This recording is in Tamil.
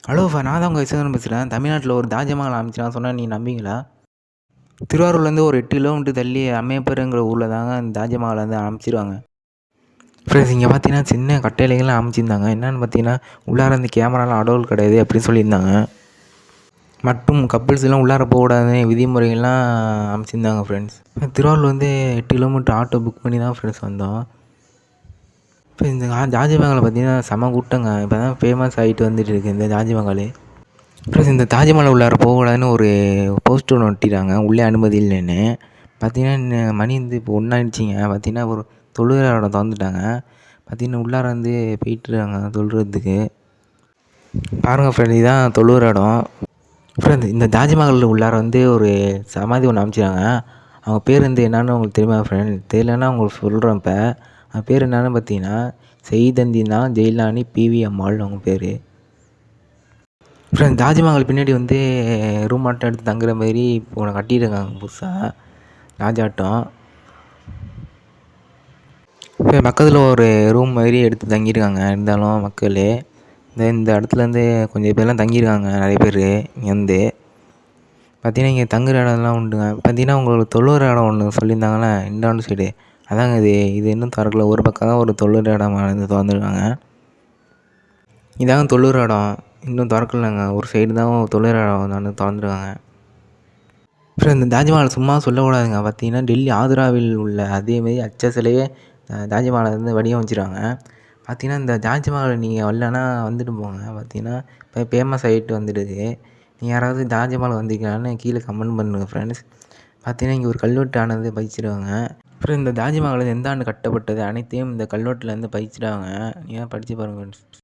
ஹலோ நான் தான் உங்கள் விஸ்வநாதன் பேசுகிறேன். தமிழ்நாட்டில் ஒரு தாஜ்மஹால் அமைச்சிருக்கான்னு சொன்னால் நீ நம்புவீங்களா? திருவாரூர்லேருந்து ஒரு 8 கிலோமீட்டர் தள்ளி அம்மையப்பருங்கிற ஊரில் தாங்க இந்த தாஜ்மஹால் வந்து அமைச்சிருவாங்க. ஃப்ரெண்ட்ஸ் இங்கே பார்த்தீங்கன்னா சின்ன கட்டளைகள்லாம் அமைச்சிருந்தாங்க. என்னென்னு பார்த்தீங்கன்னா உள்ளார இந்த கேமராலாம் அலோவ் கிடையாது அப்படின்னு சொல்லியிருந்தாங்க. மற்றும் கப்புள்ஸ்லாம் உள்ளார போகக்கூடாதுன்னு விதிமுறைகள்லாம் அமைச்சிருந்தாங்க ஃப்ரெண்ட்ஸ். திருவாரூர் வந்து 8 கிலோமீட்டர் ஆட்டோ புக் பண்ணி தான் ஃப்ரெண்ட்ஸ் வந்தோம். இப்போ இந்த தாஜ்மஹாலை பார்த்தீங்கன்னா செம கூட்டங்க. இப்போ தான் ஃபேமஸ் ஆகிட்டு வந்துட்டு இருக்குது இந்த தாஜ்மஹால். ப்ளஸ் இந்த தாஜ்மஹால் உள்ளார போகக்கூடாதுன்னு ஒரு போஸ்டர் ஒன்று ஒட்டிட்டாங்க, உள்ளே அனுமதி இல்லைன்னு. பார்த்தீங்கன்னா மணி வந்து இப்போ 1 ஆயிடுச்சிங்க. பார்த்தீங்கன்னா ஒரு தொழுகிற இடம் திறந்துட்டாங்க. பார்த்தீங்கன்னா உள்ளார வந்து போயிட்டுருக்காங்க தொழுகிறதுக்கு. பாருங்கள் ஃப்ரெண்ட், இதுதான் தொழுகிற இடம். ஃப்ரெண்ட் இந்த தாஜ்மஹால் உள்ளார வந்து ஒரு சமாதி ஒன்று அமைச்சிருக்காங்க. அவங்க பேர் வந்து என்னன்னு உங்களுக்கு தெரியுமா ஃப்ரெண்ட்? தெரியலன்னா உங்களுக்கு சொல்கிறேன் இப்போ. அவங்க பேர் என்னன்னு பார்த்தீங்கன்னா செய்தந்தினா ஜெயிலானி பிவி அம்மாள் அவங்க பேர். ஃப்ரெண்ட் தாஜ்மஹால் பின்னாடி வந்து ரூம் ஆட்டம் எடுத்து தங்குற மாதிரி இப்போ ஒன்று கட்டியிருக்காங்க புதுசாக, ராஜாட்டம். இப்போ பக்கத்தில் ஒரு ரூம் மாதிரி எடுத்து தங்கியிருக்காங்க. இருந்தாலும் மக்கள் இந்த இடத்துலேருந்து கொஞ்சம் பேர்லாம் தங்கியிருக்காங்க, நிறைய பேர் இங்கே வந்து. பார்த்தீங்கன்னா இங்கே தங்குற இடம்லாம் உண்டுங்க. பார்த்தீங்கன்னா உங்களுக்கு தொழுகிற இடம் ஒன்று சொல்லியிருந்தாங்களே இந்தாண்டு சைடு, அதாங்க இது இன்னும் திறக்கல. ஒரு பக்கம் தான் ஒரு தொழுகிற இடமா திறந்துருக்காங்க. இதாங்க தொழுகிற இடம், இன்னும் திறக்கலங்க. ஒரு சைடு தான் தொழுகிற இடம் வந்து திறந்துருக்காங்க. அப்புறம் இந்த தாஜ்மஹால் சும்மா சொல்லக்கூடாதுங்க. பார்த்தீங்கன்னா டெல்லி ஆக்ராவில் உள்ள அதேமாரி அச்ச சிலையே தாஜ்மஹாலை வந்து வடிவமைச்சிருக்காங்க. பார்த்தீங்கன்னா இந்த தாஜ்மஹால் நீங்கள் வரலன்னா வந்துட்டு போங்க. பார்த்தீங்கன்னா இப்போ ஃபேமஸ் ஆகிட்டு வந்துடுது. நீங்கள் யாராவது தாஜ்மஹால் வந்திருக்கீங்களான்னு கீழே கமெண்ட் பண்ணுங்கள் ஃப்ரெண்ட்ஸ். பார்த்தீங்கன்னா இங்கே ஒரு கல்வெட்டானது பதிச்சிருக்காங்க. அப்புறம் இந்த தாஜ்மஹால் எந்த ஆண்டு கட்டப்பட்டது அனைத்தையும் இந்த கல்வெட்டில் வந்து பதிச்சிருக்காங்க. நீங்கள் படித்து பாருங்கள் ஃப்ரெண்ட்ஸ்.